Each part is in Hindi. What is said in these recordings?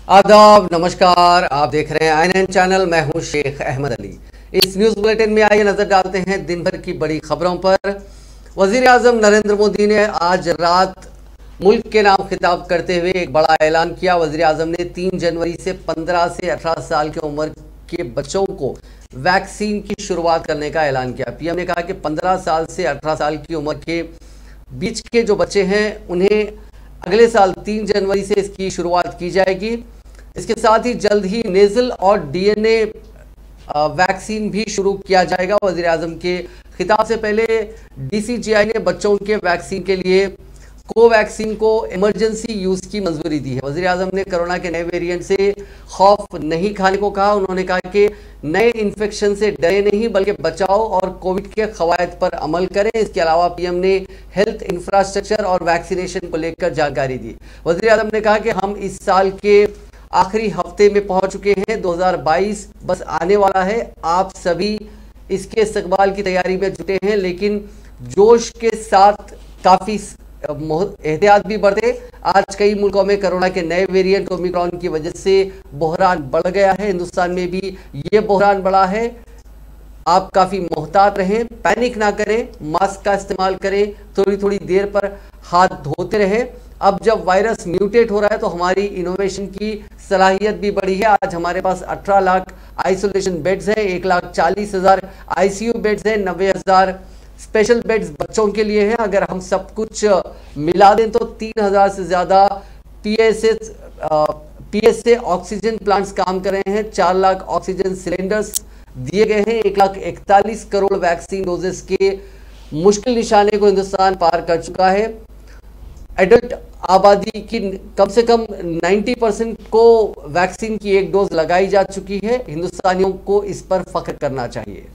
आदाब, नमस्कार। आप देख रहे हैं INN चैनल। मैं हूं शेख अहमद अली। इस न्यूज बुलेटिन में आइए नजर डालते हैं दिन भर की बड़ी खबरों पर। वजीर आजम नरेंद्र मोदी ने आज रात मुल्क के नाम खिताब करते हुए एक बड़ा ऐलान किया। वजीर आजम ने 3 जनवरी से 15 से 18 साल की उम्र के बच्चों को वैक्सीन की शुरुआत करने का ऐलान किया। पीएम ने कहा कि 15 साल से 18 साल की उम्र के बीच के जो बच्चे हैं उन्हें अगले साल 3 जनवरी से इसकी शुरुआत की जाएगी। इसके साथ ही जल्द ही नेजल और डीएनए वैक्सीन भी शुरू किया जाएगा। वजीर आजम के खिताब से पहले डीसीजीआई ने बच्चों के वैक्सीन के लिए कोवैक्सीन को इमरजेंसी यूज की मंजूरी दी है। वजीर आजम ने कोरोना के नए वेरिएंट से खौफ नहीं खाने को कहा। उन्होंने कहा कि नए इन्फेक्शन से डरे नहीं बल्कि बचाव और कोविड के कवायद पर अमल करें। इसके अलावा पीएम ने हेल्थ इंफ्रास्ट्रक्चर और वैक्सीनेशन को लेकर जानकारी दी। वजीर आजम ने कहा कि हम इस साल के आखिरी हफ्ते में पहुंच चुके हैं। 2022 बस आने वाला है। आप सभी इसके इस्तकबाल की तैयारी में जुटे हैं, लेकिन जोश के साथ काफी एहतियात भी बरते। आज कई मुल्कों में कोरोना के नए वेरिएंट ओमिक्रॉन की वजह से बहरान बढ़ गया है। हिंदुस्तान में भी ये बहरान बढ़ा है। आप काफी मोहतात रहें, पैनिक ना करें, मास्क का इस्तेमाल करें, थोड़ी थोड़ी देर पर हाथ धोते रहें। अब जब वायरस म्यूटेट हो रहा है तो हमारी इनोवेशन की सलाहियत भी बढ़ी है। आज हमारे पास 18 लाख आइसोलेशन बेड्स हैं, 1,40,000 आईसीयू बेड्स हैं, 90,000 स्पेशल बेड्स बच्चों के लिए हैं। अगर हम सब कुछ मिला दें तो 3,000 से ज्यादा पीएसए ऑक्सीजन प्लांट्स काम कर रहे हैं। 4 लाख ऑक्सीजन सिलेंडर्स दिए गए हैं। 1,41 करोड़ वैक्सीन डोजेस के मुश्किल निशाने को हिंदुस्तान पार कर चुका है। एडल्ट आबादी की कम से कम 90% को वैक्सीन की एक डोज लगाई जा चुकी है। हिंदुस्तानियों को इस पर फख्र करना चाहिए।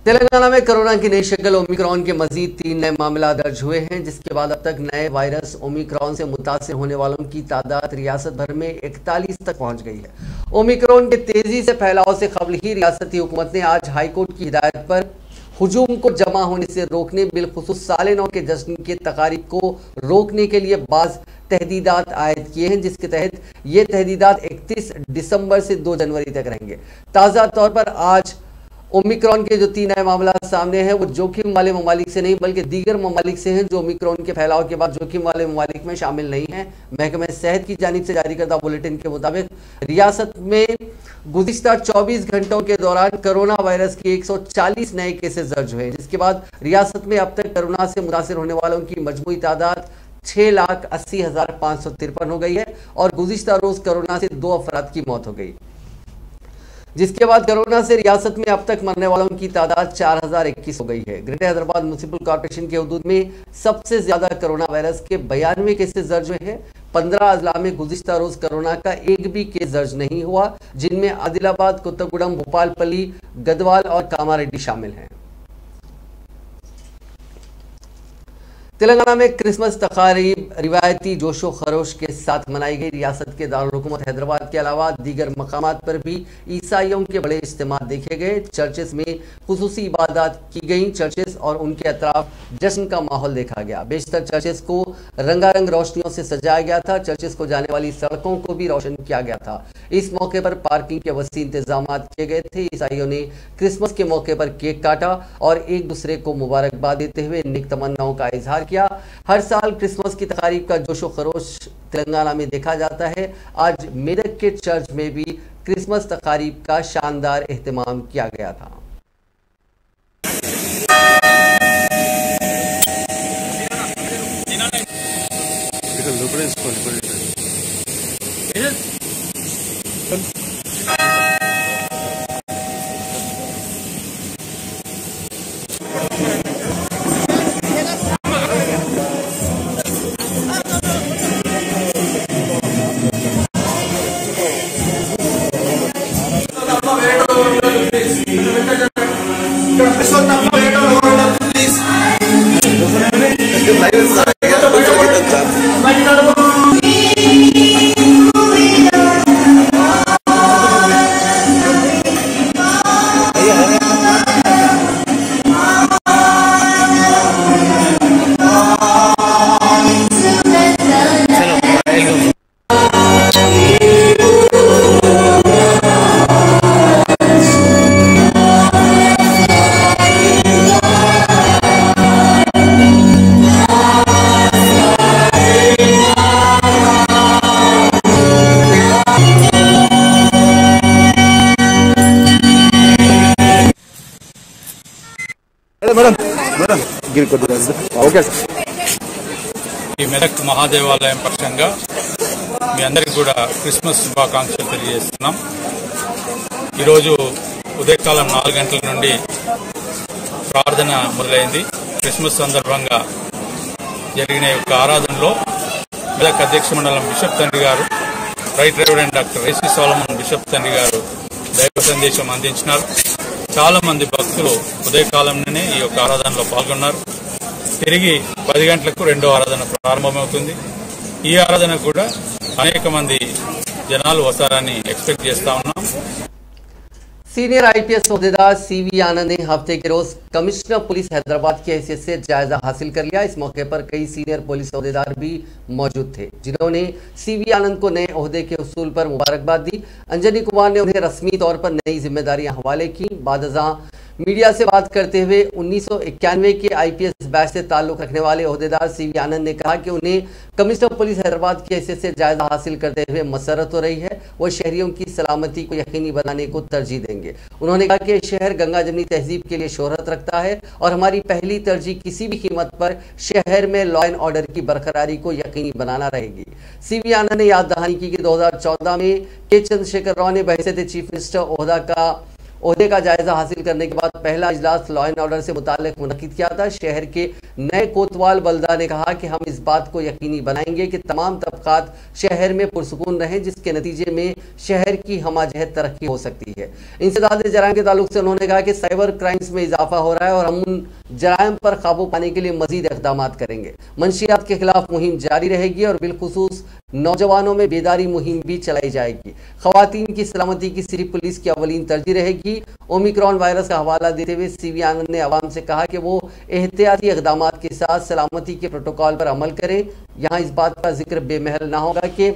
तेलंगाना में कोरोना की नई शक्ल ओमिक्रॉन के मजीद 3 नए मामला दर्ज हुए हैं, जिसके बाद अब तक नए वायरस ओमिक्रॉन से मुतासिर होने वालों की तादाद रियासत भर में 41 तक पहुंच गई है। ओमिक्रॉन के तेजी से फैलाव से कबल ही रियासती हुकूमत ने आज हाईकोर्ट की हिदायत पर हुजूम को जमा होने से रोकने, बिलखुसूस साल 9 के जश्न के तकारीब को रोकने के लिए बाज़ तहदीदात आयद किए हैं, जिसके तहत ये तहदीदात 31 दिसंबर से 2 जनवरी तक रहेंगे। ताज़ा तौर पर आज ओमिक्रॉन के जो 3 नए मामला सामने हैं वो जोखिम वाले ममालिक से नहीं बल्कि दीगर ममालिक से हैं जो ओमिक्रॉन के फैलाव के बाद जोखिम वाले ममालिक में शामिल नहीं हैं। महकमे सेहत की जानिब से जारी करदा बुलेटिन के मुताबिक रियासत में गुज़िश्ता 24 घंटों के दौरान कोरोना वायरस के 140 नए केसेस दर्ज हुए, जिसके बाद रियासत में अब तक कोरोना से मुतासिर होने वालों की मजमूई तादाद 6,80,553 हो गई है और गुज़िश्ता रोज कोरोना से 2 अफराद की मौत हो गई, जिसके बाद कोरोना से रियासत में अब तक मरने वालों की तादाद 4,021 हो गई है। ग्रेटर हैदराबाद म्युनिसिपल कॉर्पोरेशन के हुदूद में सबसे ज्यादा कोरोना वायरस के 92 केसेस दर्ज हुए हैं। 15 अजला में गुज़िश्ता रोज कोरोना का एक भी केस दर्ज नहीं हुआ, जिनमें आदिलाबाद, कोत्तगुडम, भोपालपल्ली, गदवाल और कामारेड्डी शामिल हैं। तेलंगाना में क्रिसमस तकारीब रिवायती जोशो खरोश के साथ मनाई गई। रियासत के दारुल हुकूमत हैदराबाद के अलावा दीगर मकामात पर भी ईसाइयों के बड़े इज्तिमा देखे गए। चर्चेस में खुसूसी इबादत की गई। चर्चेस और उनके अतराफ जश्न का माहौल देखा गया। बेशतर चर्चेस को रंगारंग रोशनियों से सजाया गया था। चर्चेस को जाने वाली सड़कों को भी रोशन किया गया था। इस मौके पर पार्किंग के वसी इंतजाम किए गए थे। ईसाइयों ने क्रिसमस के मौके पर केक काटा और एक दूसरे को मुबारकबाद देते हुए नेक तमन्नाओं का इजहार किया। हर साल क्रिसमस की तकारीब का जोशो खरोश तेलंगाना में देखा जाता है। आज मेदक के चर्च में भी क्रिसमस तकारीब का शानदार एहतमाम किया गया था। ఈ మెదక్ మహాదేవాలయం పక్షంగా మీ అందరికి కూడా క్రిస్మస్ శుభాకాంక్షలు తెలియజేస్తున్నాం. ఈరోజు ఉదయకాలం 4 గంటల నుండి ప్రార్థన మొదలైంది. క్రిస్మస్ సందర్భంగా జరిగిన యొక్క ఆరాధనలో మెదక్ అధ్యక్ష మండలం బిషప్ తండ్రి గారు, right reverend doctor AC Solomon bishop తండ్రి గారు దైవ సందేశం అందించినారు. చాలా మంది భక్తులు ఉదయకాలంలోనే ఈ యొక్క ఆరాధనలో పాల్గొన్నారు. తిరిగి 10 గంటలకు రెండో ఆరాధన ప్రారంభమవుతుంది. ఈ ఆరాధన కూడా అనేక మంది జనాలు వస్తారని ఎక్స్పెక్ట్ చేస్తా ఉన్నాం. सीनियर आईपीएस ओहदेदार सीवी आनंद ने हफ्ते के रोज कमिश्नर पुलिस हैदराबाद की हैसियत से जायजा हासिल कर लिया। इस मौके पर कई सीनियर पुलिस ओहदेदार भी मौजूद थे, जिन्होंने सीवी आनंद को नए ओहदे के उसूल पर मुबारकबाद दी। अंजनी कुमार ने उन्हें रस्मी तौर पर नई जिम्मेदारियां हवाले की। बादशाह मीडिया से बात करते हुए 1991 के आईपीएस बैच से ताल्लुक रखने वाले ओहदेदार सीवी आनंद ने कहा कि उन्हें कमिश्नर पुलिस हैदराबाद की हैसियत से जायजा हासिल करते हुए मसरत हो रही है। वो शहरियों की सलामती को यकीनी बनाने को तरजीह देंगे। उन्होंने कहा कि शहर गंगा जमनी तहजीब के लिए शोहरत रखता है और हमारी पहली तरजीह किसी भी कीमत पर शहर में लॉ एंड ऑर्डर की बरकरारी को यकीनी बनाना रहेगी। सीवी आनंद ने याद दहानी की कि 2014 में के चंद्रशेखर राव ने बहैसियत चीफ मिनिस्टर ओहदे का जायजा हासिल करने के बाद पहला इजलास लॉ एंड ऑर्डर से मुताल्लिक मुनक्किद किया था। शहर के नए कोतवाल बल्दा ने कहा कि हम इस बात को यकीनी बनाएंगे कि तमाम तबकात शहर में पुरसुकून रहें, जिसके नतीजे में शहर की हमाजहत तरक्की हो सकती है। इंसदाद जराइम के ताल्लुक से उन्होंने कहा कि साइबर क्राइम्स में इजाफा हो रहा है और हम उन जराइम पर काबू पाने के लिए मजीद इक़दाम करेंगे। मंशियात के खिलाफ मुहिम जारी रहेगी और बिलखुसूस नौजवानों में बेदारी मुहिम भी चलाई जाएगी। खवातीन की सलामती की सिर्फ पुलिस की अवलीन तरजीह रहेगी। ओमिक्रॉन वायरस का हवाला देते हुए सीवी आनंद ने आवाम से कहा कि वो एहतियाती इक़दाम के साथ सलामती के प्रोटोकॉल पर अमल करें। यहाँ इस बात का जिक्र बेमहल ना होगा कि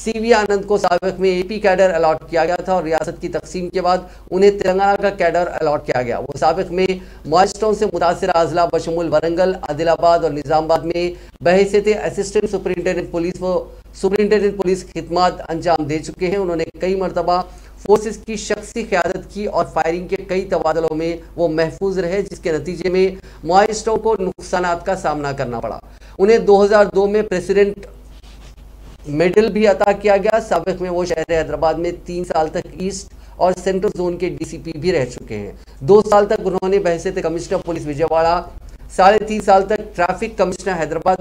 सीवी आनंद को साबिक में एपी कैडर अलॉट किया गया था और रियासत की तकसीम के बाद उन्हें तेलंगाना का कैडर अलॉट किया गया। वो साबिक में माइलस्टोन से मुतासिर अजला बशमुल वरंगल, आदिलाबाद और निज़ामाबाद में बहैसियत असिस्टेंट सुपरिटेंडेंट पुलिस खिदमत अंजाम दे चुके हैं। उन्होंने कई मरतबा फोर्सेस की शख्सी क़यादत की और फायरिंग के कई तबादलों में वो महफूज रहे, जिसके नतीजे में माइलस्टोन को नुकसानात का सामना करना पड़ा। उन्हें 2002 में प्रेसिडेंट मेडल भी अता किया गया। साबिक में वो शहर हैदराबाद में 3 साल तक ईस्ट और सेंट्रल जोन के डीसीपी भी रह चुके हैं। 2 साल तक उन्होंने बहैसियत कमिश्नर पुलिस विजयवाड़ा, 3.5 साल तक ट्रैफिक कमिश्नर हैदराबाद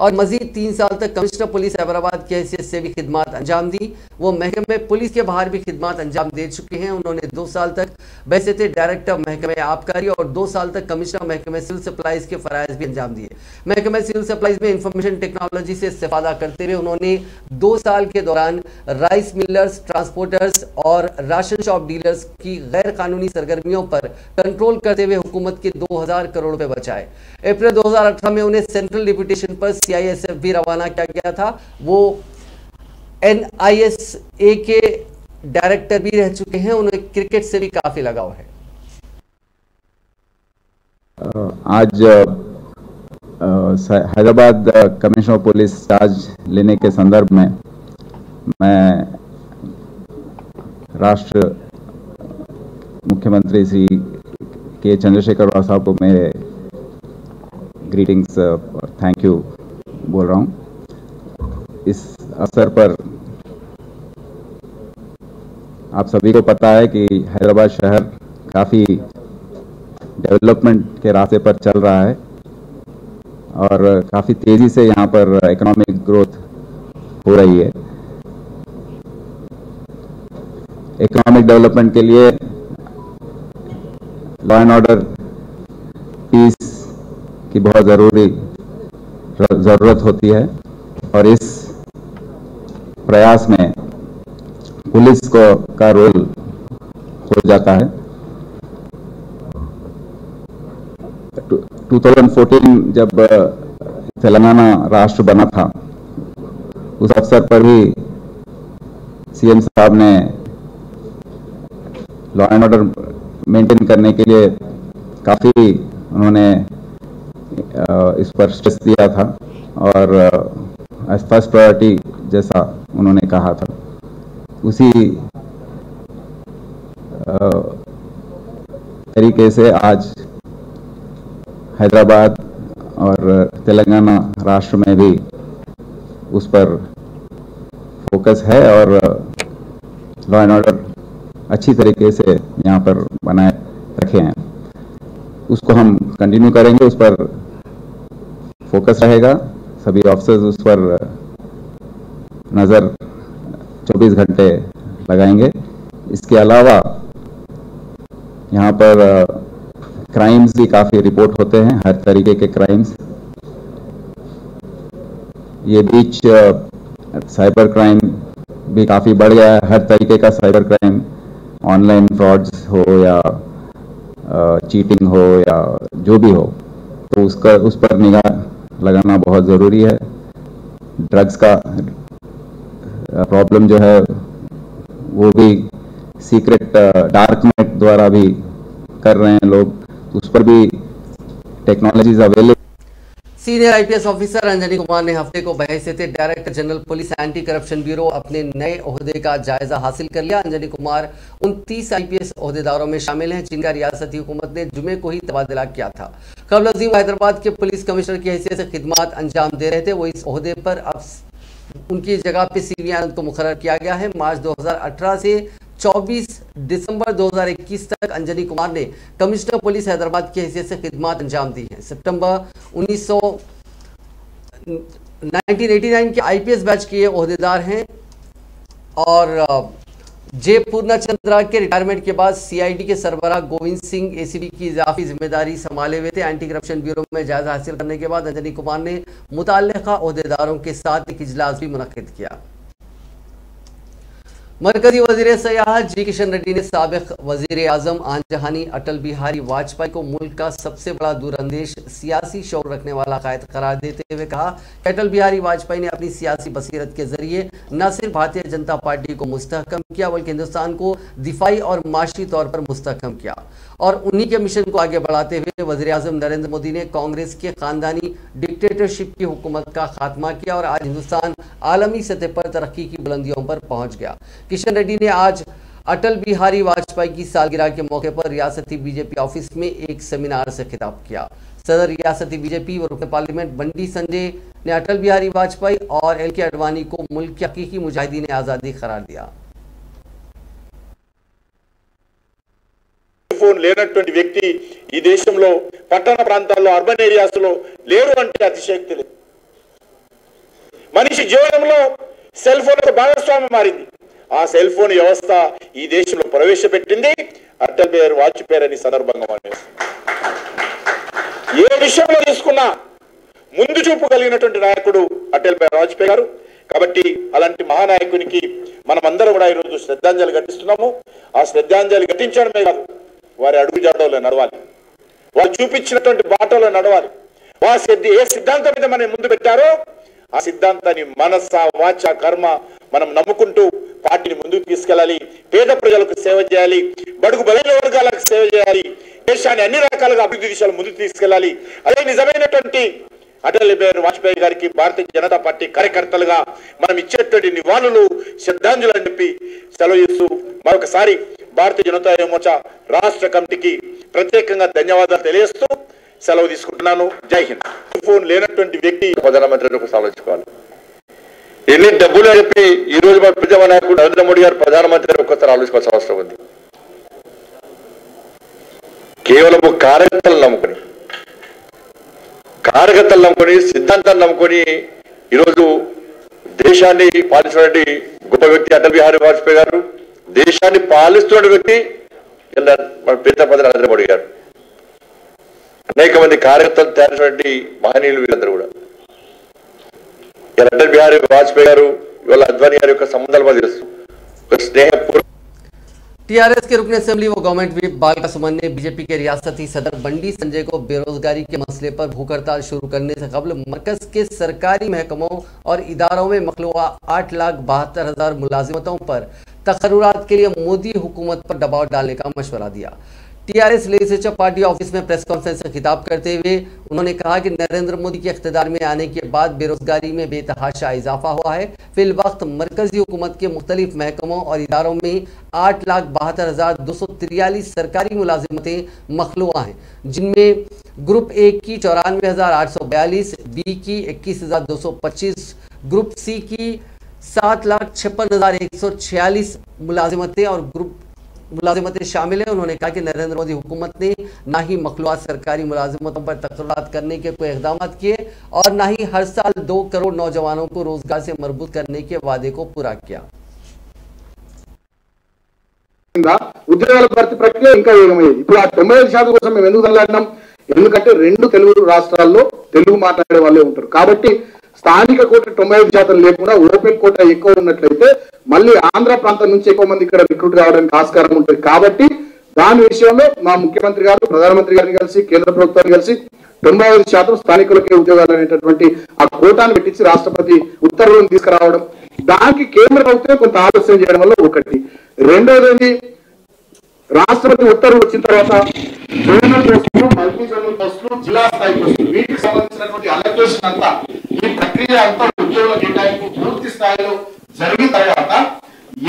और मजीद 3 साल तक कमिश्नर पुलिस हैदराबाद की हैसियत से भी खिदमत अंजाम दी। वो महकमे पुलिस के बाहर भी खिदमत अंजाम दे चुके हैं। उन्होंने 2 साल तक बहैसियत डायरेक्टर महकमे आबकारी और 2 साल तक कमिश्नर महकमे सिविल सप्लाईज के फ़राइज़ भी अंजाम दिए। महकमे सिविल सप्लाईज में इंफॉर्मेशन टेक्नोलॉजी से इस्तेफादा करते हुए उन्होंने 2 साल के दौरान राइस मिलर्स, ट्रांसपोर्टर्स और राशन शॉप डीलर्स की गैर कानूनी सरगर्मियों पर कंट्रोल करते हुए हुकूमत के 2000 करोड़ रुपए बचाए। अप्रैल 2018 में उन्हें सेंट्रल डिप्यूटेशन पर CISF भी रवाना किया गया था। वो NISA के डायरेक्टर भी रह चुके हैं। उन्हें क्रिकेट से भी काफी लगाव है। आज हैदराबाद कमिश्नर पुलिस चार्ज लेने के संदर्भ में मैं राष्ट्र मुख्यमंत्री श्री के चंद्रशेखर राव साहब को मेरे ग्रीटिंग्स और थैंक यू बोल रहा हूँ। इस अवसर पर आप सभी को पता है कि हैदराबाद शहर काफ़ी डेवलपमेंट के रास्ते पर चल रहा है और काफ़ी तेज़ी से यहाँ पर इकोनॉमिक ग्रोथ हो रही है। इकोनॉमिक डेवलपमेंट के लिए लॉ एंड ऑर्डर, पीस की बहुत ज़रूरत होती है और इस प्रयास में पुलिस का रोल हो जाता है। 2014 जब तेलंगाना राष्ट्र बना था, उस अवसर पर भी CM साहब ने लॉ एंड ऑर्डर मेंटेन करने के लिए काफ़ी उन्होंने इस पर स्ट्रेस दिया था और फर्स्ट प्रायोरिटी जैसा उन्होंने कहा था। उसी तरीके से आज हैदराबाद और तेलंगाना राष्ट्र में भी उस पर फोकस है और लॉ एंड ऑर्डर अच्छी तरीके से यहाँ पर बनाए रखे हैं। उसको हम कंटिन्यू करेंगे, उस पर फोकस रहेगा, सभी ऑफिसर्स उस पर नज़र 24 घंटे लगाएंगे। इसके अलावा यहाँ पर क्राइम्स भी काफ़ी रिपोर्ट होते हैं, हर तरीके के क्राइम्स। ये बीच साइबर क्राइम भी काफ़ी बढ़ गया है, हर तरीके का साइबर क्राइम, ऑनलाइन फ्रॉड्स हो या चीटिंग हो या जो भी हो, तो उस पर निगाह लगाना बहुत ज़रूरी है। ड्रग्स का प्रॉब्लम जो है वो भी सीक्रेट डार्क नेट द्वारा भी कर रहे हैं लोग, उस पर भी technologies available. Senior IPS officer Anjani Kumar ने हफ्ते को बहैसियत director general police anti corruption bureau अपने नए ओहदे का जायजा हासिल कर लिया। अंजनी कुमार 29 आईपीएस ओहदेदारों में शामिल हैं जिनका रियासती हुकूमत ने जुमे को ही तबादला किया था। कबल अजीम हैदराबाद के पुलिस कमिश्नर की हैसियत से खिदमत अंजाम दे रहे थे, वो इस ओहदे पर अब उनकी जगह पे सीवी आनंद को मुकर्रर किया गया है। मार्च 2018 से 24 दिसंबर 2021 तक अंजनी कुमार ने कमिश्नर पुलिस हैदराबाद की हैसियत से खिदमत अंजाम दी है। सितंबर 1989 के आईपीएस बैच के ये ओहदेदार हैं और जे पूर्णा चंद्रा के रिटायरमेंट के बाद सीआईडी के सरबराह गोविंद सिंह एसीबी की इजाफी जिम्मेदारी संभाले हुए थे। एंटी करप्शन ब्यूरो में जायजा हासिल करने के बाद अंजनी कुमार ने मुताल्लिका ओहदेदारों के साथ एक इजलास भी मुनक्किद किया। मरकजी वजीर सयाहत जी किशन रेड्डी ने साबिक वजीर आजम आन जहानी अटल बिहारी वाजपेयी को मुल्क का सबसे बड़ा दूरअंदेश सियासी शौक रखने वाला कायद करार देते हुए कहा कि अटल बिहारी वाजपेयी ने अपनी सियासी बसीरत के जरिए न सिर्फ भारतीय जनता पार्टी को मुस्तहकम किया बल्कि हिंदुस्तान को दिफाई और माशी तौर पर मुस्तहकम किया और उन्हीं के मिशन को आगे बढ़ाते हुए वजीर आजम नरेंद्र मोदी ने कांग्रेस के खानदानी डिक्टेटरशिप की हुकूमत का खात्मा किया और आज हिंदुस्तान आलमी सतह पर तरक्की की बुलंदियों पर पहुंच गया। किशन रेड्डी ने आज अटल बिहारी वाजपेयी की सालगिरह के मौके पर रियासती बीजेपी ऑफिस में एक सेमिनार से खिताब किया। सदर रियासती बीजेपी व रुकन पार्लियामेंट बंडी संजय ने अटल बिहारी वाजपेयी और एल के अडवाणी को मुल्क के हकीकी मुजाहिदीन आज़ादी करार दिया। ఫోన్ లేనటువంటి వ్యక్తి ఈ దేశంలో పట్టణ ప్రాంతాల్లో అర్బన్ ఏరియాస్లో లేరు అంటే అతిశయోక్తి లేదు. మనిషి జీవనంలో సెల్ ఫోన్ ఒక భాగస్వామ్యం మారింది. ఆ సెల్ ఫోన్ వ్యవస్థ ఈ దేశంలో ప్రవేశపెట్టింది అటల్ బిహారీ వాజ్పేయి అని సందర్భంగా మనం ఏ విషయంలో తీసుకున్నా ముందు చూపు కలిగినటువంటి నాయకుడు అటల్ బిహారీ వాజ్పేయి గారు. కాబట్టి అలాంటి మహానాయకునికి మనమందరం కూడా ఈరోజు శ్రద్ధాంజలి ఘటిస్తున్నాము. ఆ శ్రద్ధాంజలి ఘటించడమే కాదు, వారి అడుగుజాడలో నడవాలి, వారు చూపించినటువంటి బాటలో నడవాలి. ఏ సిద్ధాంతం మీద మనం ముందు పెట్టారో ఆ సిద్ధాంతాన్ని మనస వాచ కర్మ మనం నమ్ముకుంటూ పార్టీని ముందుకు తీసుకెళ్లాలి. పేద ప్రజలకు సేవ చేయాలి, బడుగు బలైన వర్గాలకు సేవ చేయాలి, దేశాన్ని అన్ని రకాలుగా అభివృద్ధి దిశలో ముందుకు తీసుకెళ్లాలి. అదే నిజమైనటువంటి అటల్ బిహారీ వాజ్పేయి గారికి భారతీయ జనతా పార్టీ కార్యకర్తలుగా మనం ఇచ్చేటువంటి నివాళులు శ్రద్ధాంజలి అని చెప్పి సెలవు చేస్తూ మరొకసారి భారతీయ జనతా మోర్చా రాష్ట్ర కమిటీకి ప్రత్యేకంగా ధన్యవాదాలు తెలియజేస్తూ సెలవు తీసుకుంటున్నాను. జై హింద్. ఫోన్ లేనటువంటి వ్యక్తి ప్రధానమంత్రిని ఒకసారి ఆలోచించుకోవాలి. ఎన్ని డబ్బులు చెప్పి ఈ రోజు మన ప్రజా నాయకుడు నరేంద్ర మోడీ గారు ప్రధానమంత్రి ఒక్కసారి ఆలోచించాల్సిన అవసరం ఉంది. కేవలం కార్యకర్తలను నమ్ముకొని సిద్ధాంతాన్ని నమ్ముకొని ఈరోజు దేశాన్ని పాలించినటువంటి గొప్ప వ్యక్తి అటల్ బిహారీ వాజ్పేయి గారు. దేశాన్ని పాలిస్తున్న వ్యక్తి మన ప్రీతమ ప్రధాని నరేంద్ర మోడీ గారు. అనేక మంది కార్యకర్తలు తయారైనటువంటి మహనీయులు వీళ్ళందరూ కూడా. అటల్ బిహారీ వాజ్పేయి గారు ఇవాళ అద్వానీ గారి యొక్క సంబంధాలు మాకు తెలుసు. ఒక స్నేహపూర్వక टीआरएस के रुकन असेंबली व गवर्नमेंट व्हिप बालका सुमन ने बीजेपी के रियासती सदर बंडी संजय को बेरोजगारी के मसले पर भूख हड़ताल शुरू करने से कबल मरकज के सरकारी महकमों और इदारों में मखलूआ 8,72,000 मुलाजिमतों पर तकर्रुरात के लिए मोदी हुकूमत पर दबाव डालने का मशवरा दिया। टीआरएस लेजिस्लेचर पार्टी ऑफिस में प्रेस कॉन्फ्रेंस में खिताब करते हुए उन्होंने कहा कि नरेंद्र मोदी के इख्तिदार में आने के बाद बेरोजगारी में बेतहाशा इजाफा हुआ है। फिल वक्त मरकजी हुकूमत के मुख्तलिफ महकमों और इदारों में 8,72,243 सरकारी मुलाजिमतें मखलूआ हैं, जिनमें ग्रुप ए की 94,842, बी की 21,225, ग्रुप सी की 7,56,146 मुलाजिमतें और ग्रुप मुलाजिमतें शामिल हैं। उन्होंने कहा कि नरेंद्र मोदी हुकूमत ने ना ही मखलूआत सरकारी मुलाजिमतों पर तकर्रात करने के कोई इक़दाम किए और ना ही हर साल 2 करोड़ नौजवानों को रोजगार से मरबूत करने के वादे को पूरा किया। ఉద్యోగాల భర్తీ ప్రక్రియ ఇంకా వేగమైంది. ఇప్పుడు ఆ 95% కోసం మేము ఎందుకు తల్లాడినాం? ఎందుకంటే 2 తెలుగు రాష్ట్రాల్లో తెలుగు మాట్లాడే వాళ్ళే ఉంటారు కాబట్టి స్థానిక కోట 95% లేకుండా ఓపెన్ కోట ఎక్కువ ఉన్నట్లయితే మళ్ళీ ఆంధ్ర ప్రాంతం నుంచి ఎక్కువ మంది ఇక్కడ రిక్రూట్ కావడానికి ఆస్కారం ఉంటుంది. కాబట్టి దాని విషయంలో మా ముఖ్యమంత్రి గారు ప్రధానమంత్రి గారిని కలిసి కేంద్ర ప్రభుత్వాన్ని కలిసి 95% స్థానికులకే ఉద్యోగాలు అనేటటువంటి ఆ కోటాను పెట్టించి రాష్ట్రపతి ఉత్తర్వులను తీసుకురావడం, దానికి కేంద్ర ప్రభుత్వం కొంత ఆలస్యం చేయడం వల్ల ఒకటి. రెండోది రాష్ట్రపతి ఉత్తర్వులు వచ్చిన తర్వాత జోనల్ పోస్టులు, మల్టీ జోనల్ పోస్టులు, జిల్లా స్థాయి పోస్టులు వీటికి సంబంధించినటువంటి అలొకేషన్ అంతా ఈ ప్రక్రియ అంతా ఉద్యోగుల కేటాయింపు పూర్తి స్థాయిలో జరిగిన తర్వాత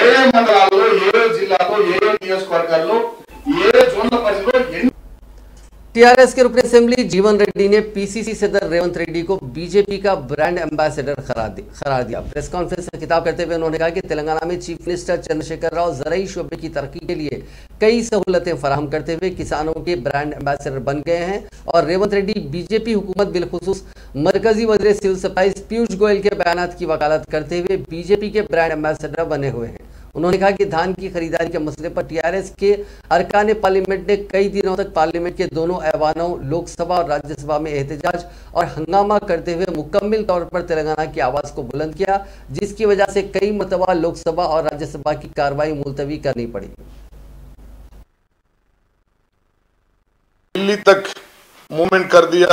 ఏ మండలాల్లో, ఏ జిల్లాలో, ఏ నియోజకవర్గాల్లో, ఏ జోన్ల పరిధిలో टीआरएस के रुकन असेंबली जीवन रेड्डी ने पीसीसी सदर रेवंत रेड्डी को बीजेपी का ब्रांड एम्बेसडर करार दिया। प्रेस कॉन्फ्रेंस में खिताब करते हुए उन्होंने कहा कि तेलंगाना में चीफ मिनिस्टर चंद्रशेखर राव ज़राई शोबे की तरक्की के लिए कई सहूलतें फराहम करते हुए किसानों के ब्रांड एम्बेसडर बन गए हैं और रेवंत रेड्डी बीजेपी हुकूमत बिलखुसूस मरकजी वज़ीर सिविल सप्लाईज पीयूष गोयल के बयानात की वकालत करते हुए बीजेपी के ब्रांड एम्बेसडर बने हुए हैं। उन्होंने कहा कि धान की खरीदारी के मसले पर टीआरएस के अरकान पार्लियामेंट ने कई दिनों तक पार्लियामेंट के दोनों ऐवानों लोकसभा और राज्यसभा में एहतजाज और हंगामा करते हुए मुकम्मल तौर पर तेलंगाना की आवाज़ को बुलंद किया, जिसकी वजह से कई मरतबा लोकसभा और राज्यसभा की कार्रवाई मुलतवी करनी पड़ी। दिल्ली तक मूवमेंट कर दिया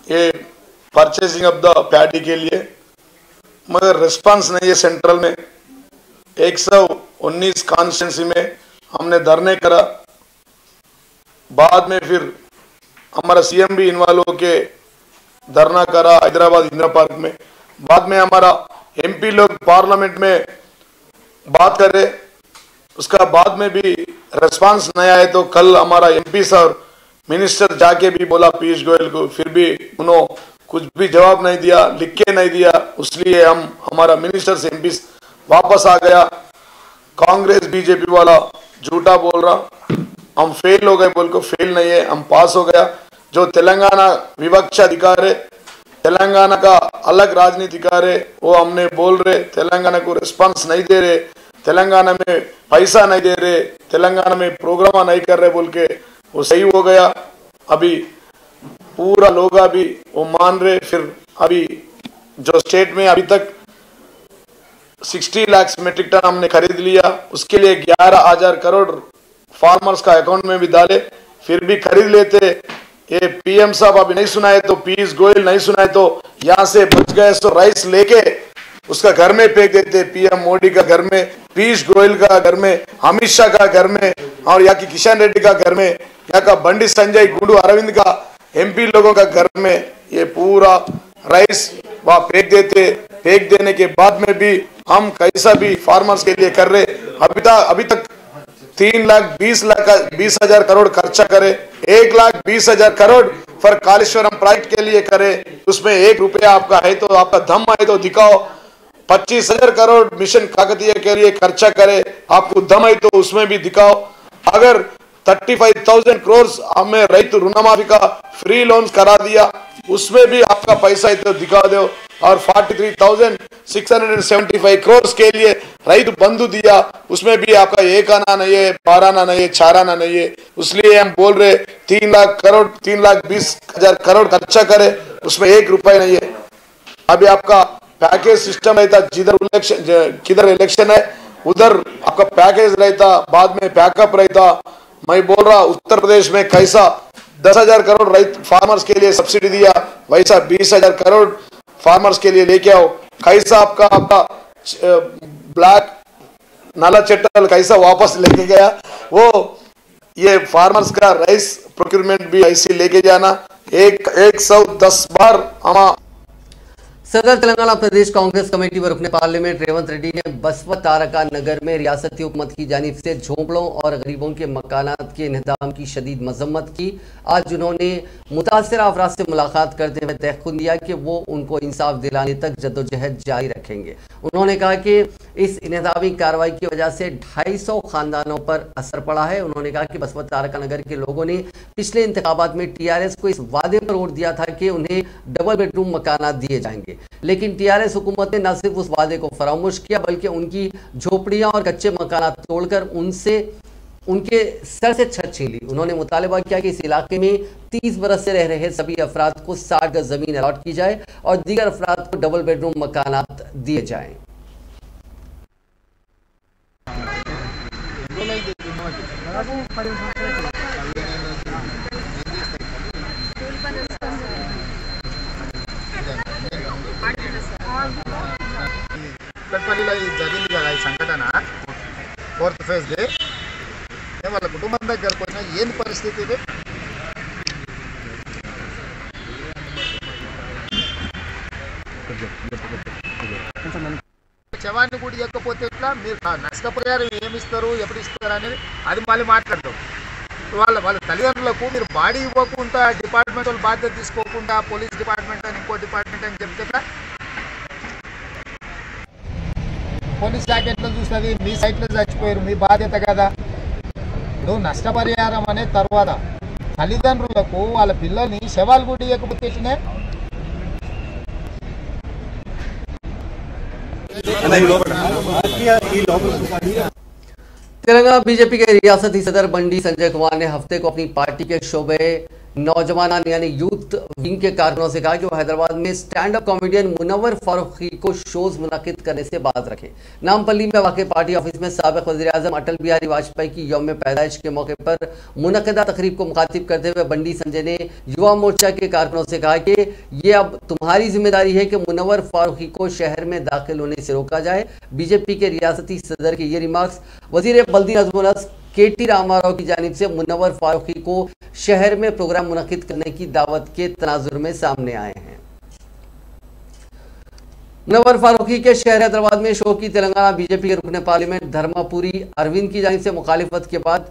ये परचेसिंग ऑफ द पैडी के लिए, मगर रिस्पांस नहीं है। सेंट्रल में 119 कॉन्स्टिट्यूंसी में हमने धरने करा, बाद में फिर हमारा सीएम भी इन्वॉल्व होके धरना करा हैदराबाद इंदिरा पार्क में। बाद में हमारा एमपी लोग पार्लियामेंट में बात करे, उसका बाद में भी रिस्पांस नहीं आए तो कल हमारा एमपी सर मिनिस्टर जाके भी बोला पीयूष गोयल को, फिर भी उन्होंने कुछ भी जवाब नहीं दिया, लिख के नहीं दिया। इसलिए हम हमारा मिनिस्टर से एमपी वापस आ गया। कांग्रेस बीजेपी वाला झूठा बोल रहा, हम फेल हो गए बोल को, फेल नहीं है, हम पास हो गया। जो तेलंगाना विवक्षा अधिकार है, तेलंगाना का अलग राजनीति अधिकार है, वो हमने बोल रहे। तेलंगाना को रिस्पांस नहीं दे रहे, तेलंगाना में पैसा नहीं दे रहे, तेलंगाना में प्रोग्राम नहीं कर रहे बोल के वो सही हो गया। अभी पूरा लोग अभी वो मान रहे। फिर अभी जो स्टेट में अभी तक 60 लाख मेट्रिक टन हमने खरीद लिया, उसके लिए 11,000 करोड़ फार्मर्स का अकाउंट में भी डाले, फिर भी खरीद लेते। ये पीएम साहब अभी नहीं सुनाए तो पीयूष गोयल नहीं सुनाए तो यहाँ से बच गए तो राइस लेके उसका घर में फेंक देते। पीएम मोदी का घर में, पीयूष गोयल का घर में, अमित शाह का घर में और यहाँ की किशन रेड्डी का घर में, यहाँ का बंडी संजय गुंडू अरविंद का एमपी लोगों का घर में ये पूरा राइस वहां फेंक देते। फेंक देने के बाद में भी हम कैसा भी फार्मर्स के लिए कर रहे। अभी तक 3,20,000 करोड़ खर्चा करे, 1,20,000 करोड़ फॉर कालेश्वरम प्रोजेक्ट के लिए करे। उसमें 1 रुपया आपका है तो आपका दम है तो दिखाओ। 25,000 करोड़ मिशन काकतीय के लिए खर्चा करे, आपको दम है तो उसमें भी दिखाओ। अगर 35,000 करोड़ हमें रैतु ऋणमाफी का फ्री लोन्स करा दिया, उसमें भी आपका पैसा है तो दिखा दो। और 43,675 करोड़ के लिए रैतु बंधु दिया, उसमें भी आपका 1 आना नहीं है, 12 आना नहीं है, 4 आना नहीं है। इसलिए हम बोल रहे 3,20,000 करोड़ खर्चा करे, उसमें 1 रुपए नहीं है। अभी आपका पैकेज सिस्टम रहता, किधर इलेक्शन है उधर आपका पैकेज रहता, बाद में पैकअप रहता। मैं बोल रहा उत्तर प्रदेश में कैसा 10,000 करोड़ राइट फार्मर्स के लिए सब्सिडी दिया, वैसा 20,000 करोड़ फार्मर्स के लिए लेके आओ। कैसा आपका ब्लैक नाला चट्टल कैसा वापस लेके गया, वो ये फार्मर्स का राइस प्रोक्योरमेंट भी ऐसे लेके जाना 110 बार हम सदर तेलंगाना प्रदेश कांग्रेस कमेटी व रुकने पार्लियामेंट रेवंत रेड्डी ने बसवा तारका नगर में रियासती हुकूमत की जानिब से झोंपड़ों और गरीबों के मकानात के इंहदाम की शदीद मजम्मत की। आज उन्होंने मुतासर अफराद से मुलाकात करते हुए तयक़ुन दिया कि वो उनको इंसाफ दिलाने तक जद्दोजहद जारी रखेंगे। उन्होंने कहा कि इस इंहदामी कार्रवाई की वजह से 250 खानदानों पर असर पड़ा है। उन्होंने कहा कि बसवा तारका नगर के लोगों ने पिछले इंतखाबात में टीआरएस को इस वादे पर वोट दिया था कि उन्हें डबल बेडरूम मकानात दिए जाएंगे, लेकिन टीआरएस हुकूमत ने न सिर्फ उस वादे को फरामोश किया बल्कि उनकी झोपड़ियां और कच्चे मकानात तोड़कर उनके सर से छत छीन ली। उन्होंने मुतालबा किया कि इस इलाके में 30 बरस से रह रहे सभी अफराद को 60 गज जमीन अलॉट की जाए और दीगर अफराद को डबल बेडरूम मकानात दिए जाएं। కుక్కట్పల్లిలో ఇది జరిగింది కదా ఈ సంఘటన 4th ఫేజ్ డే వాళ్ళ కుటుంబం దగ్గర పోయినా ఏంది పరిస్థితి ఇది శవాన్ని కూడా ఎక్కపోతే ఎట్లా మీరు నష్టపరిహారం ఏమి ఇస్తారు ఎప్పుడు ఇస్తారు అనేది అది మళ్ళీ మాట్లాడతాం వాళ్ళ తల్లిదండ్రులకు మీరు బాడీ ఇవ్వకుండా డిపార్ట్మెంట్ వాళ్ళు బాధ్యత తీసుకోకుండా పోలీస్ డిపార్ట్మెంట్ అని ఇంకో డిపార్ట్మెంట్ అని చెప్తే పోలీస్ శాఖ ఎట్లా చూస్తుంది మీ సైట్లో చచ్చిపోయారు మీ బాధ్యత కదా నువ్వు నష్టపరిహారం అనే తర్వాత తల్లిదండ్రులకు వాళ్ళ పిల్లల్ని శవాలు కూడా ఇవ్వకపోతే तेलंगाना बीजेपी के रियासती सदर बंडी संजय कुमार ने हफ्ते को अपनी पार्टी के शोबे नौजवान यानी यूथ विंग के कारकुनों से कहा कि वो हैदराबाद में stand up comedian Munawar Faruqui को शोज मुनक्किद करने से बात रखें। नामपल्ली में वाक़ पार्टी ऑफिस में साबिक़ वज़ीर-ए-आज़म अटल बिहारी वाजपेयी की यौम पैदाइश के मौके पर मुनक्किदा तकरीब को मुखातिब करते हुए बंडी संजय ने युवा मोर्चा के कारकुनों से कहा कि ये अब तुम्हारी जिम्मेदारी है कि मुनव्वर फारूकी को शहर में दाखिल होने से रोका जाए। बीजेपी के रियासती सदर के ये रिमार्क्स वज़ीर बल्दी नज़्मुल केटी रामाराव की जानिब से मुनव्वर फारूकी को शहर में प्रोग्राम मुनक्किद करने की दावत के तनाजुर में सामने आए हैं। मुनव्वर फारूकी के शहर हैदराबाद में शो की तेलंगाना बीजेपी के रुकने पार्लियामेंट धर्मापुरी अरविंद की जानिब से मुखालिफत के बाद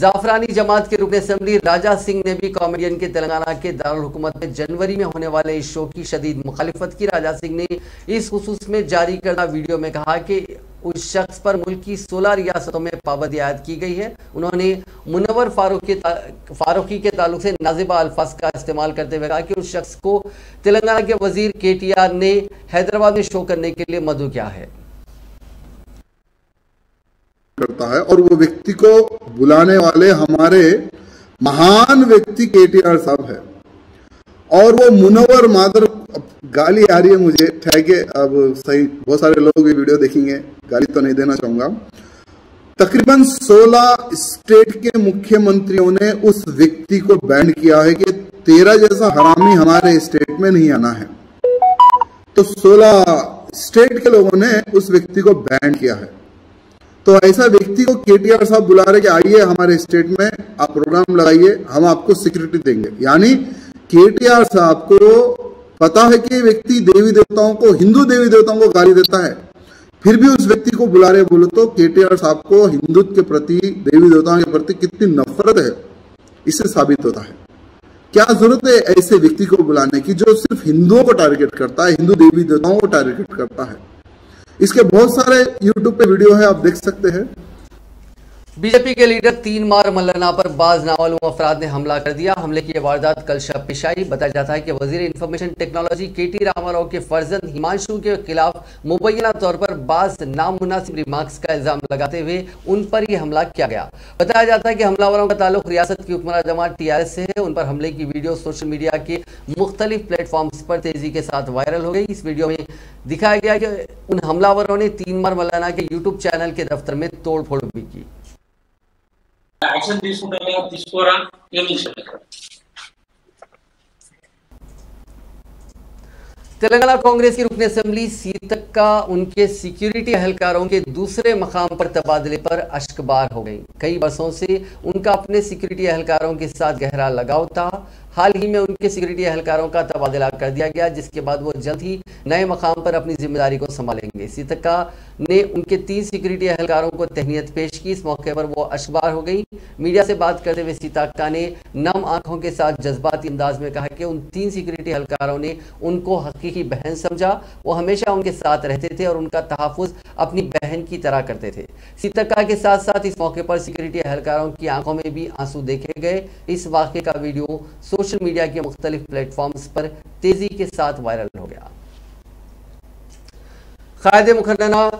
जाफरानी जमात के रुकने असेंबली राजा सिंह ने भी कॉमेडियन के तेलंगाना के दारुल हुकूमत में जनवरी में होने वाले इस शो की शदीद मुखालिफत की। राजा सिंह ने इस खुसूस में जारी करदा वीडियो में कहा कि उस शख्स पर मुल्क की 16 रियासतों में पाबंदी आयद की गई है। उन्होंने मुनव्वर फारूकी के ताल्लुक से नाजिबा अल्फाज का इस्तेमाल करते हुए कहा कि उस शख्स को तेलंगाना के वजीर केटीआर ने हैदराबाद में शो करने के लिए मदऊ किया है करता है और वो व्यक्ति को बुलाने वाले हमारे महान व्यक्ति केटीआर साहब है और वो मुनव्वर मादर गाली आ रही है मुझे ठहके अब सही बहुत सारे लोग ये वीडियो देखेंगे गाली तो नहीं देना चाहूंगा। तकरीबन 16 स्टेट के मुख्यमंत्रियों ने उस व्यक्ति को बैन किया है कि तेरा जैसा हरामी हमारे स्टेट में नहीं आना है। तो 16 स्टेट के लोगों ने उस व्यक्ति को बैन किया है। तो ऐसा व्यक्ति को केटीआर साहब बुला रहे कि आइए हमारे स्टेट में आप प्रोग्राम लगाइए, हम आपको सिक्योरिटी देंगे। यानी केटीआर साहब को पता है कि व्यक्ति देवी देवताओं को, हिंदू देवी देवताओं को गाली देता है, फिर भी उस व्यक्ति को बुला रहे। बोलो तो केटीआर साहब को हिंदुत्व के प्रति, देवी देवताओं के प्रति कितनी नफरत है, इससे साबित होता है। क्या जरूरत है ऐसे व्यक्ति को बुलाने की जो सिर्फ हिंदुओं को टारगेट करता है, हिंदू देवी देवताओं को टारगेट करता है। इसके बहुत सारे यूट्यूब पे वीडियो है, आप देख सकते हैं। बीजेपी के लीडर 3 मार मल्लना पर बाज नामालूम अफराद ने हमला कर दिया। हमले की वारदात कल शब पेश आई। बताया जाता है कि वजीर इंफॉर्मेशन टेक्नोलॉजी केटी रामाराव के फर्जंद हिमांशु के खिलाफ मुबैना तौर पर बाज नामुनासिब रिमार्क्स का इल्जाम लगाते हुए उन पर यह हमला किया गया। बताया जाता है कि हमलावरों का ताल्लुक रियासत की हुक्मरान जमात टीआरएस से है। उन पर हमले की वीडियो सोशल मीडिया के मुख्तलिफ प्लेटफॉर्म्स पर तेजी के साथ वायरल हो गई। इस वीडियो में दिखाया गया कि उन हमलावरों ने 3 मार मल्लना के यूट्यूब चैनल के दफ्तर में तोड़फोड़ भी की। యాక్షన్ తీసుకుంటారా తీసుకోరా ఏం చేశారు? तेलंगाना कांग्रेस की रुकन असेंबली सीतक्का उनके सिक्योरिटी एहलकारों के दूसरे मकाम पर तबादले पर अश्कबार हो गई। कई वर्षों से उनका अपने सिक्योरिटी एहलकारों के साथ गहरा लगाव था। हाल ही में उनके सिक्योरिटी एहलकारों का तबादला कर दिया गया, जिसके बाद वो जल्द ही नए मकाम पर अपनी जिम्मेदारी को संभालेंगे। सीतक्का ने उनके 3 सिक्योरिटी एहलकारों को तहनीत पेश की। इस मौके पर वो अश्कबार हो गई। मीडिया से बात करते हुए सीतक्का ने नम आंखों के साथ जज्बाती अंदाज में कहा कि उन 3 सिक्योरिटी एहलकारों ने उनको हकीकी बहन समझा। वो हमेशा उनके साथ रहते थे और उनका तहफ़्फ़ुज़ अपनी बहन की तरह करते थे। सीतक्का के साथ साथ इस मौके पर सिक्योरिटी एहलकारों की आंखों में भी आंसू देखे गए। इस वाक़े का वीडियो सोशल मीडिया के मुख्तलिफ प्लेटफॉर्म्स पर तेजी के साथ वायरल हो गया। कायदे मुकर्ररा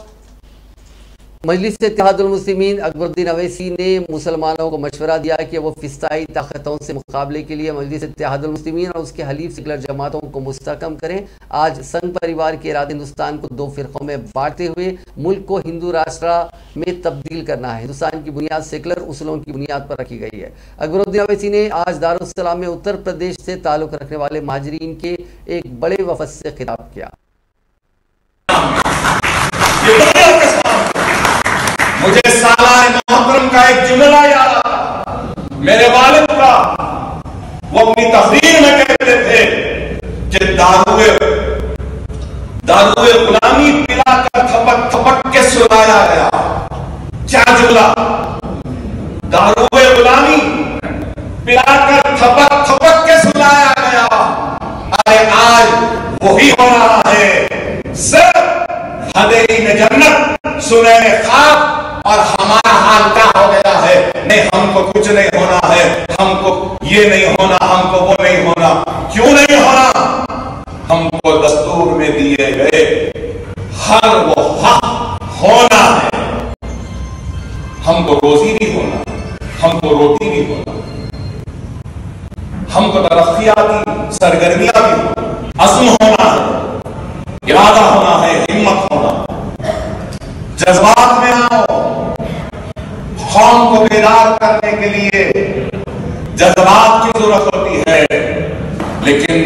मजलिस इत्तेहादुल मुस्लिमीन अकबरुद्दीन अवैसी ने मुसलमानों को मशवरा दिया कि वो फिस्ताई ताकतों से मुकाबले के लिए मजलिस इत्तेहादुल मुस्लिमीन और उसके हलीफ सेकुलर जमातों को मुस्तहकम करें। आज संघ परिवार के इरादे हिंदुस्तान को 2 फिरकों में बांटते हुए मुल्क को हिंदू राष्ट्र में तब्दील करना है। हिंदुस्तान की बुनियाद सेकुलर उसूलों की बुनियाद पर रखी गई है। अकबरुद्दीन अवैसी ने आज दारुस्सलाम में उत्तर प्रदेश से ताल्लुक रखने वाले महाजरीन के एक बड़े वफद से खिताब किया। मुझे सालाए मोहतरम का एक जुमला याद आता, मेरे वालिद का। वो अपनी तकरीर में कहते थे कि दारुए गुलामी पिलाकर थपक थपक के सुलाया गया। क्या जुमला! दारुए गुलामी पिलाकर थपक थपक के सुलाया गया। अरे आज वही हो रहा है। सिर्फ हदेरी में जन्नत सुनहरे ख्वाब और हमारा हाल क्या हो गया है? नहीं, हमको कुछ नहीं होना है, हमको ये नहीं होना, हमको वो नहीं होना। क्यों नहीं होना? हमको दस्तूर में दिए गए हर वो हक होना है। हमको रोजी भी होना, हमको रोटी भी होना, हमको तरक्कियाती सरगर्मियां भी होना, अज़्म होना है, इरादा होना है, हिम्मत होना। जज्बात में आओ। कौम को बेदार करने के लिए जज्बात की जरूरत होती है, लेकिन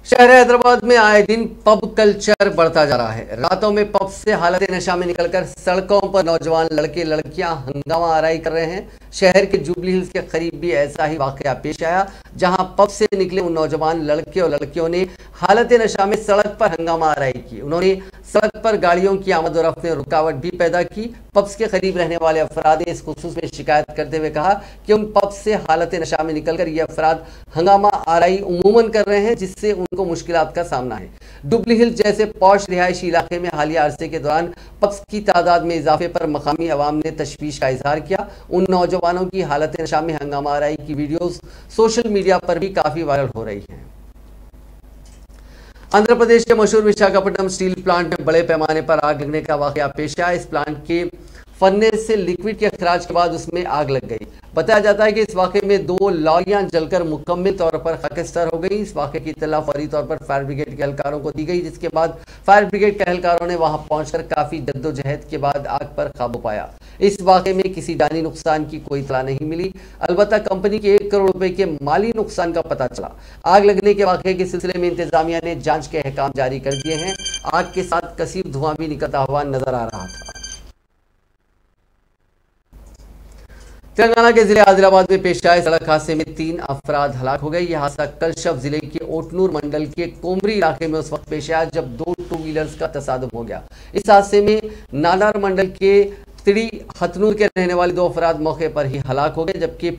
शहर हैदराबाद में आए दिन पब कल्चर बढ़ता जा रहा है। रातों में पब से हालत नशा में निकलकर सड़कों पर नौजवान लड़के लड़कियां हंगामा आराई कर रहे हैं। शहर के जुबली हिल्स के करीब भी ऐसा ही वाकया पेश आया, जहां पब से निकले उन नौजवान लड़के और लड़कियों ने हालत नशा में सड़क पर हंगामा आराई की। उन्होंने सड़क पर गाड़ियों की आमद और रफ्त में रुकावट भी पैदा की। पब्स के करीब रहने वाले अफराद ने इस खुसूस में शिकायत करते हुए कहा कि उन पब से हालत नशा में निकलकर ये अफराद हंगामा आराई उमूमन कर रहे हैं, जिससे उनको मुश्किलात का सामना है। जुबली हिल्स जैसे पॉश रिहायशी इलाके में हालिया अरसे के दौरान पब्स की तादाद में इजाफे पर मकामी अवाम ने तशवीश का इजहार किया। उन नौजवानों की हालत नशा में हंगामा आराई की वीडियोस सोशल मीडिया पर भी काफी वायरल हो रही है। आंध्र प्रदेश के मशहूर विशाखापट्टनम स्टील प्लांट में बड़े पैमाने पर आग लगने का वाकया पेश आया। इस प्लांट के फर्नेस से लिक्विड के अखराज के बाद उसमें आग लग गई। बताया जाता है कि इस वाकये में 2 लॉरियां जलकर मुकम्मल तौर पर खाकस्तर हो गई। इस वाकये की इत्तला फौरी तौर पर फायर ब्रिगेड के एहलकारों को दी गई, जिसके बाद फायर ब्रिगेड के एहलकारों ने वहां पहुंचकर काफी जद्दोजहद के बाद आग पर काबू पाया। इस वाकये में किसी जानी नुकसान की कोई इत्तला नहीं मिली। अलबत्ता कंपनी के 1 करोड़ रुपए के माली नुकसान का पता चला। आग लगने के वाकये के सिलसिले में इंतजामिया ने जांच के अहकाम जारी कर दिए हैं। आग के साथ कसीर धुआं भी निकलता हुआ नजर आ रहा था। तेलंगाना के जिले आदिलाबाद में पेश आए सड़क हादसे में 3 अफराद हलाक हो गए। यह हादसा कलशव जिले के ओटनूर मंडल के कोमरी इलाके में उस वक्त पेश आया जब 2 टू व्हीलर्स का तसादुम हो गया। इस हादसे में नाडार मंडल के तिड़ी हथनूर के रहने वाले 2 अफराद मौके पर ही हलाक हो गए, जबकि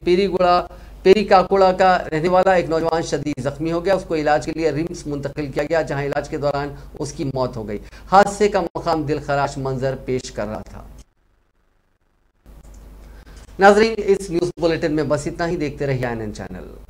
पेरीकाकोड़ा का रहने वाला एक नौजवान शदीद जख्मी हो गया। उसको इलाज के लिए रिम्स मुंतकिल किया गया, जहां इलाज के दौरान उसकी मौत हो गई। हादसे का मकाम दिलखराश मंजर पेश कर रहा था। नाज़रीन, इस न्यूज़ बुलेटिन में बस इतना ही। देखते रहिए INN चैनल।